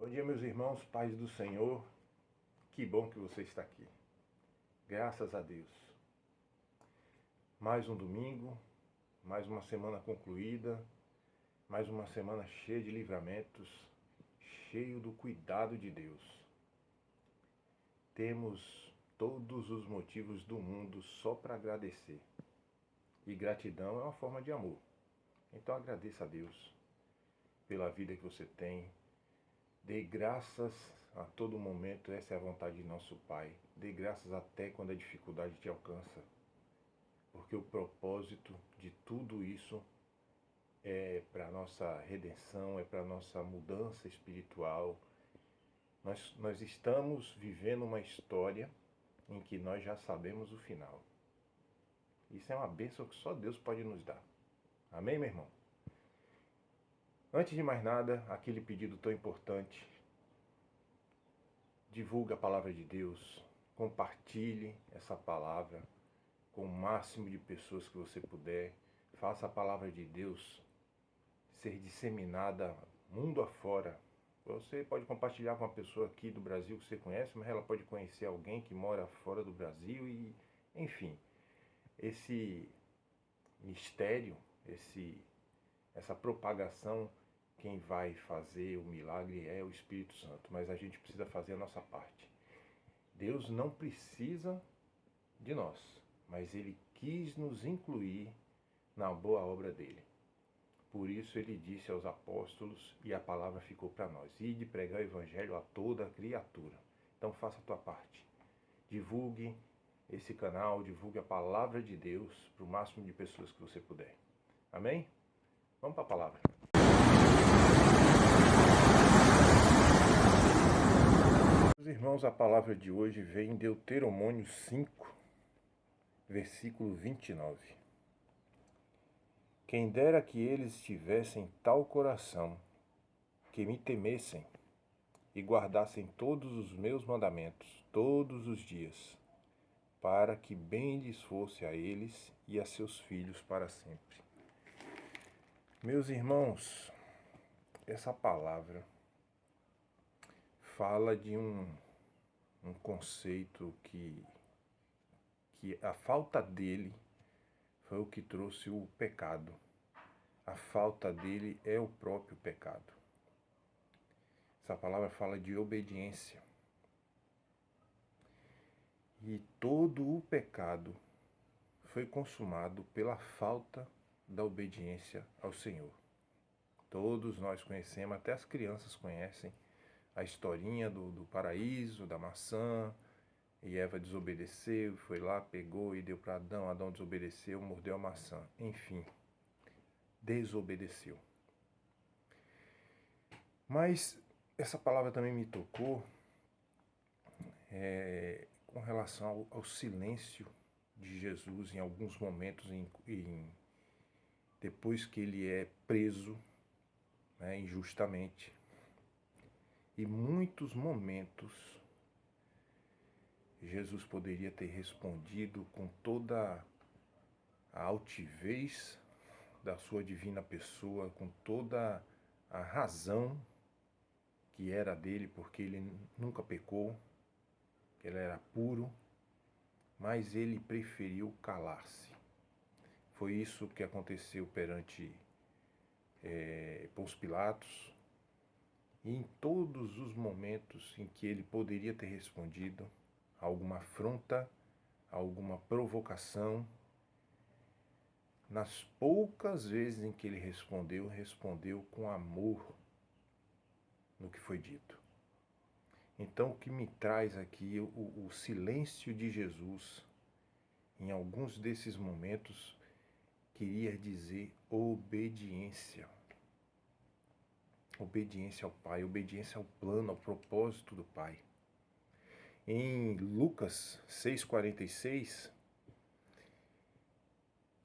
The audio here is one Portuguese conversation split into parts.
Bom dia, meus irmãos, paz do Senhor. Que bom que você está aqui. Graças a Deus. Mais um domingo, mais uma semana concluída, mais uma semana cheia de livramentos, cheio do cuidado de Deus. Temos todos os motivos do mundo só para agradecer. E gratidão é uma forma de amor. Então agradeça a Deus pela vida que você tem. Dê graças a todo momento, essa é a vontade de nosso Pai. Dê graças até quando a dificuldade te alcança. Porque o propósito de tudo isso é para a nossa redenção, é para a nossa mudança espiritual. Nós estamos vivendo uma história em que nós já sabemos o final. Isso é uma bênção que só Deus pode nos dar. Amém, meu irmão? Antes de mais nada, aquele pedido tão importante. Divulgue a palavra de Deus. Compartilhe essa palavra com o máximo de pessoas que você puder. Faça a palavra de Deus ser disseminada mundo afora. Você pode compartilhar com uma pessoa aqui do Brasil que você conhece, mas ela pode conhecer alguém que mora fora do Brasil e, enfim, esse mistério, essa propagação, quem vai fazer o milagre é o Espírito Santo, mas a gente precisa fazer a nossa parte. Deus não precisa de nós, mas Ele quis nos incluir na boa obra dele. Por isso ele disse aos apóstolos, e a palavra ficou para nós: ide pregar o evangelho a toda criatura. Então faça a tua parte. Divulgue esse canal, divulgue a palavra de Deus para o máximo de pessoas que você puder. Amém? Vamos para a palavra. Meus irmãos, a palavra de hoje vem em Deuteronômio 5, versículo 29. Quem dera que eles tivessem tal coração, que me temessem e guardassem todos os meus mandamentos, todos os dias, para que bem lhes fosse a eles e a seus filhos para sempre. Meus irmãos, essa palavra fala de um conceito que a falta dele foi o que trouxe o pecado. A falta dele é o próprio pecado. Essa palavra fala de obediência. E todo o pecado foi consumado pela falta da obediência ao Senhor. Todos nós conhecemos, até as crianças conhecem, a historinha do paraíso, da maçã, e Eva desobedeceu, foi lá, pegou e deu para Adão, Adão desobedeceu, mordeu a maçã. Enfim, desobedeceu. Mas essa palavra também me tocou com relação ao silêncio de Jesus em alguns momentos, depois que ele é preso, né, injustamente. E muitos momentos Jesus poderia ter respondido com toda a altivez da sua divina pessoa, com toda a razão que era dele, porque ele nunca pecou, ele era puro, mas ele preferiu calar-se. Foi isso que aconteceu perante Pôncio Pilatos, e em todos os momentos em que ele poderia ter respondido a alguma afronta, a alguma provocação, nas poucas vezes em que ele respondeu com amor no que foi dito. Então, o que me traz aqui o silêncio de Jesus, em alguns desses momentos, queria dizer obediência. Obediência ao Pai, obediência ao plano, ao propósito do Pai. Em Lucas 6,46,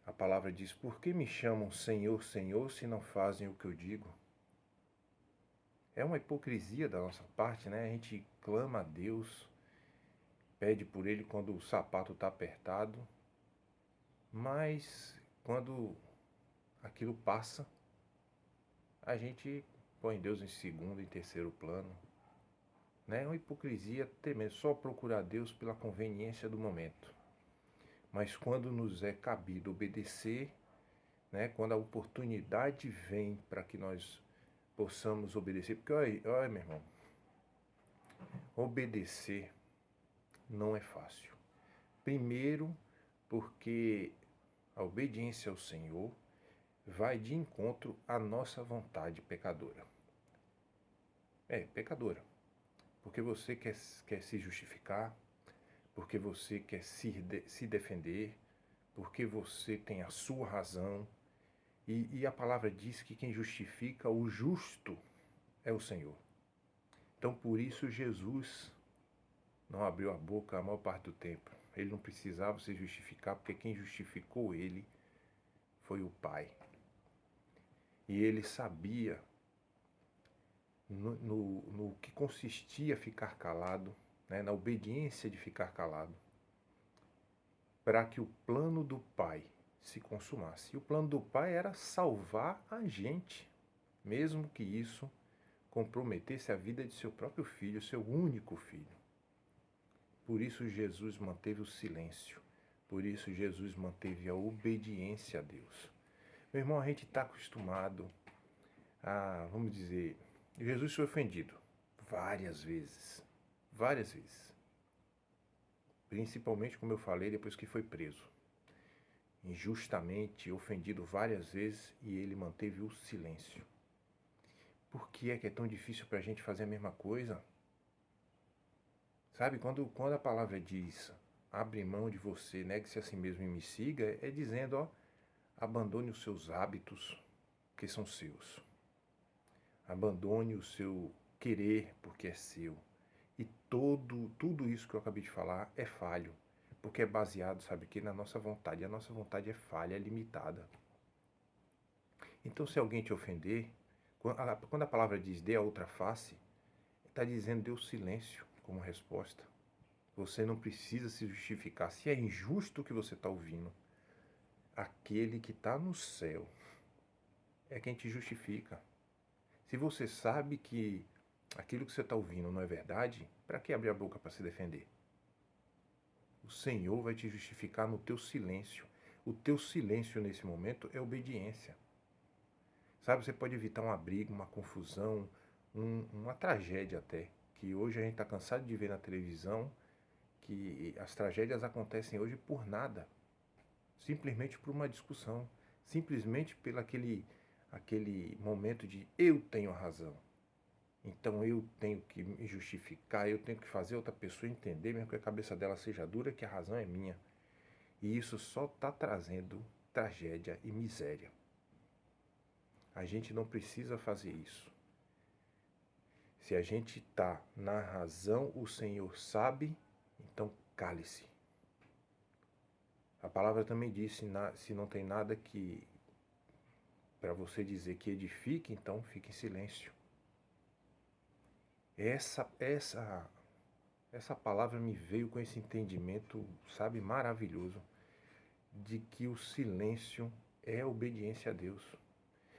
a palavra diz: por que me chamam Senhor, Senhor, se não fazem o que eu digo? É uma hipocrisia da nossa parte, né? A gente clama a Deus, pede por Ele quando o sapato está apertado, mas quando aquilo passa, a gente põe Deus em segundo, em terceiro plano. Né? É uma hipocrisia tremenda, só procurar Deus pela conveniência do momento. Mas quando nos é cabido obedecer, né? Quando a oportunidade vem para que nós possamos obedecer, porque olha, meu irmão, obedecer não é fácil. Primeiro, porque a obediência ao Senhor vai de encontro à nossa vontade pecadora. Pecadora. Porque você quer se justificar, porque você quer se defender, porque você tem a sua razão. E a palavra diz que quem justifica o justo é o Senhor. Então, por isso, Jesus não abriu a boca a maior parte do tempo. Ele não precisava se justificar, porque quem justificou ele foi o Pai. E ele sabia no que consistia ficar calado, né, na obediência de ficar calado, para que o plano do Pai se consumasse. E o plano do Pai era salvar a gente, mesmo que isso comprometesse a vida de seu próprio filho, seu único filho. Por isso Jesus manteve o silêncio. Por isso Jesus manteve a obediência a Deus. Meu irmão, a gente está acostumado a, vamos dizer, Jesus foi ofendido várias vezes. Várias vezes. Principalmente, como eu falei, depois que foi preso. Injustamente ofendido várias vezes e ele manteve o silêncio. Por que é tão difícil para a gente fazer a mesma coisa? Sabe, quando a palavra diz, abre mão de você, negue-se a si mesmo e me siga, é dizendo, ó, abandone os seus hábitos, que são seus. Abandone o seu querer, porque é seu. E tudo isso que eu acabei de falar é falho, porque é baseado, sabe, que na nossa vontade. E a nossa vontade é falha, é limitada. Então, se alguém te ofender, quando a palavra diz dê a outra face, está dizendo dê o silêncio como resposta. Você não precisa se justificar. Se é injusto o que você está ouvindo, aquele que está no céu é quem te justifica. Se você sabe que aquilo que você está ouvindo não é verdade, para que abrir a boca para se defender? O Senhor vai te justificar no teu silêncio. O teu silêncio nesse momento é obediência. Sabe, você pode evitar uma briga, uma confusão, uma tragédia até, que hoje a gente está cansado de ver na televisão, que as tragédias acontecem hoje por nada. Simplesmente por uma discussão. Simplesmente pelo aquele momento de eu tenho a razão. Então eu tenho que me justificar, eu tenho que fazer outra pessoa entender, mesmo que a cabeça dela seja dura, que a razão é minha. E isso só está trazendo tragédia e miséria. A gente não precisa fazer isso. Se a gente está na razão, o Senhor sabe, então cale-se. A palavra também diz, se não tem nada que para você dizer que edifique, então fique em silêncio. Essa palavra me veio com esse entendimento, sabe, maravilhoso, de que o silêncio é obediência a Deus.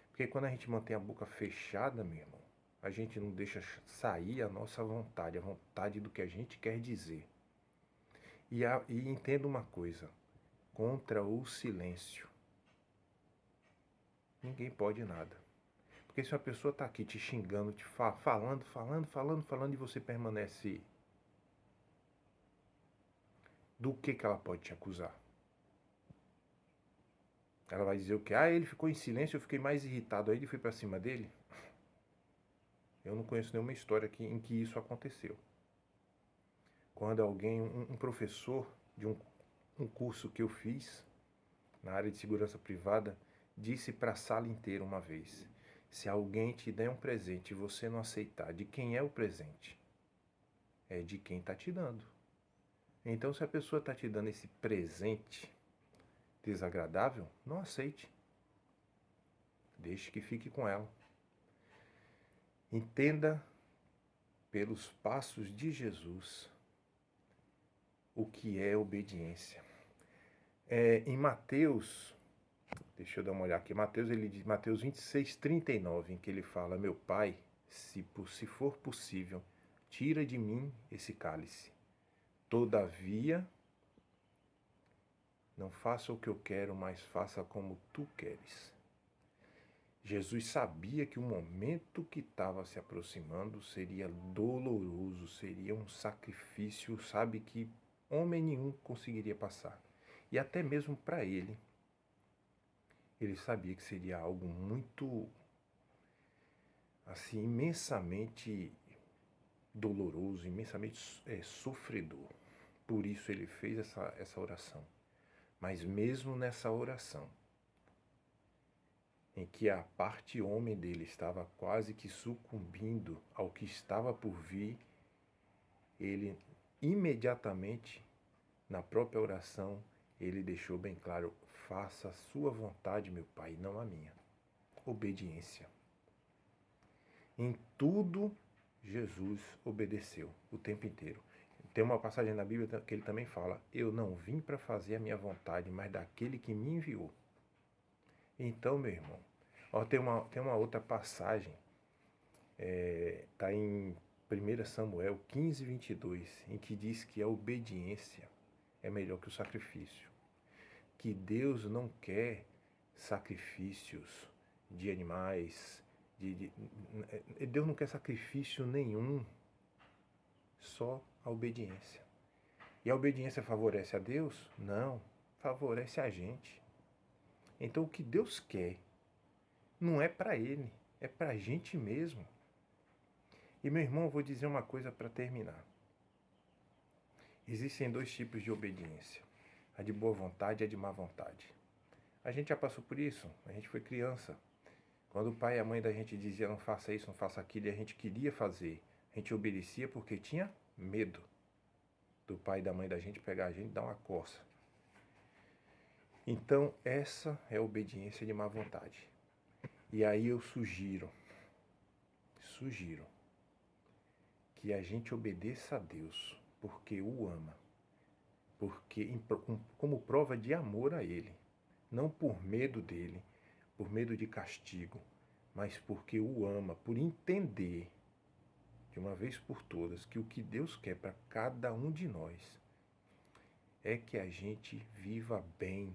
Porque quando a gente mantém a boca fechada, meu irmão, a gente não deixa sair a nossa vontade, a vontade do que a gente quer dizer. E entenda uma coisa, contra o silêncio, ninguém pode nada. Porque se uma pessoa está aqui te xingando, te falando, e você permanece, do que ela pode te acusar? Ela vai dizer o quê? Ele ficou em silêncio, eu fiquei mais irritado aí e fui para cima dele? Eu não conheço nenhuma história em que isso aconteceu. Quando alguém, um professor de um curso que eu fiz na área de segurança privada, disse para a sala inteira uma vez: se alguém te der um presente e você não aceitar, de quem é o presente? É de quem está te dando. Então, se a pessoa está te dando esse presente desagradável, não aceite. Deixe que fique com ela. Entenda pelos passos de Jesus o que é obediência. Em Mateus Deixa eu dar uma olhada aqui. Ele diz, Mateus 26:39, em que ele fala: Meu Pai, se for possível, tira de mim esse cálice. Todavia, não faça o que eu quero, mas faça como tu queres. Jesus sabia que o momento que estava se aproximando seria doloroso, seria um sacrifício, sabe, que homem nenhum conseguiria passar. E até mesmo para ele sabia que seria algo muito, assim, imensamente doloroso, imensamente sofredor. Por isso ele fez essa oração. Mas mesmo nessa oração, em que a parte homem dele estava quase que sucumbindo ao que estava por vir, ele imediatamente, na própria oração, ele deixou bem claro: faça a sua vontade, meu Pai, não a minha. Obediência. Em tudo, Jesus obedeceu o tempo inteiro. Tem uma passagem na Bíblia que ele também fala: eu não vim para fazer a minha vontade, mas daquele que me enviou. Então, meu irmão, ó, tem uma outra passagem, está em 1 Samuel 15:22, em que diz que a obediência é melhor que o sacrifício. Que Deus não quer sacrifícios de animais, Deus não quer sacrifício nenhum, só a obediência. E a obediência favorece a Deus? Não, favorece a gente. Então o que Deus quer não é para Ele, é para a gente mesmo. E meu irmão, eu vou dizer uma coisa para terminar. Existem dois tipos de obediência: a de boa vontade e a de má vontade. A gente já passou por isso, a gente foi criança. Quando o pai e a mãe da gente dizia não faça isso, não faça aquilo, e a gente queria fazer, a gente obedecia porque tinha medo do pai e da mãe da gente pegar a gente e dar uma coça. Então, essa é a obediência de má vontade. E aí eu sugiro que a gente obedeça a Deus porque o ama, porque como prova de amor a Ele, não por medo dele, por medo de castigo, mas porque o ama, por entender de uma vez por todas que o que Deus quer para cada um de nós é que a gente viva bem,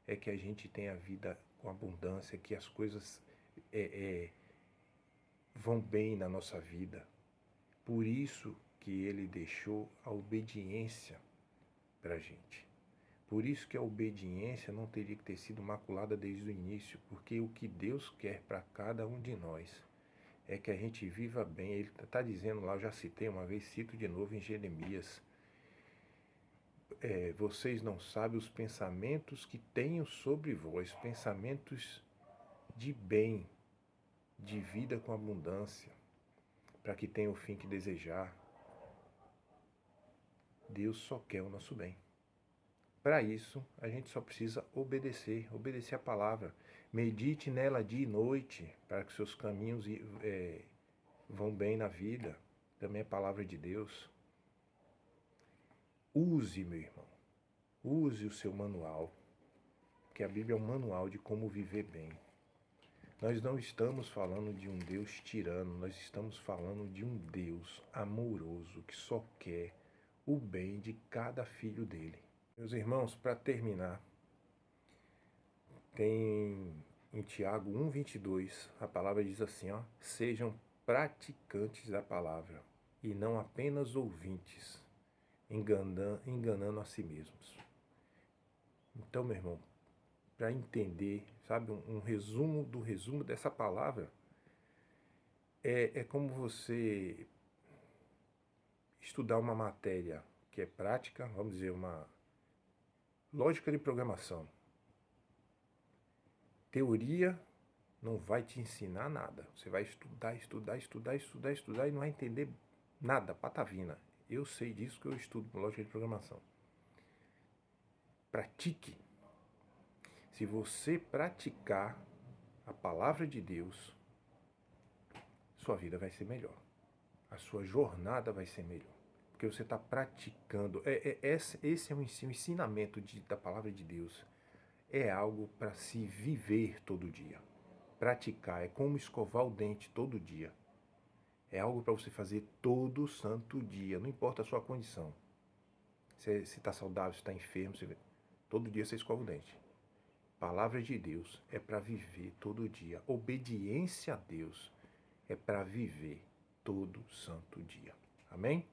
é que a gente tenha a vida com abundância, que as coisas vão bem na nossa vida. Por isso que ele deixou a obediência para a gente. Por isso que a obediência não teria que ter sido maculada desde o início, porque o que Deus quer para cada um de nós é que a gente viva bem. Ele está dizendo lá, eu já citei uma vez, cito de novo em Jeremias: vocês não sabem os pensamentos que tenho sobre vós, pensamentos de bem, de vida com abundância, para que tenha o fim que desejar. Deus só quer o nosso bem. Para isso, a gente só precisa obedecer a palavra. Medite nela dia e noite, para que seus caminhos vão bem na vida. Também é a palavra de Deus. Use, meu irmão, use o seu manual, que a Bíblia é um manual de como viver bem. Nós não estamos falando de um Deus tirano, nós estamos falando de um Deus amoroso que só quer o bem de cada filho dele. Meus irmãos, para terminar, tem em Tiago 1:22, a palavra diz assim, ó: sejam praticantes da palavra e não apenas ouvintes, enganando a si mesmos. Então, meu irmão, para entender, sabe, um resumo do resumo dessa palavra, é como você estudar uma matéria que é prática, vamos dizer, uma lógica de programação. Teoria não vai te ensinar nada. Você vai estudar e não vai entender nada, patavina. Eu sei disso que eu estudo lógica de programação. Pratique. Se você praticar a palavra de Deus, sua vida vai ser melhor. A sua jornada vai ser melhor. Porque você está praticando. Esse é o ensinamento da palavra de Deus. é algo para se viver todo dia. Praticar é como escovar o dente todo dia. É algo para você fazer todo santo dia, não importa a sua condição. Se está saudável, se está enfermo, todo dia você escova o dente. Palavra de Deus é para viver todo dia. Obediência a Deus é para viver todo santo dia. Amém?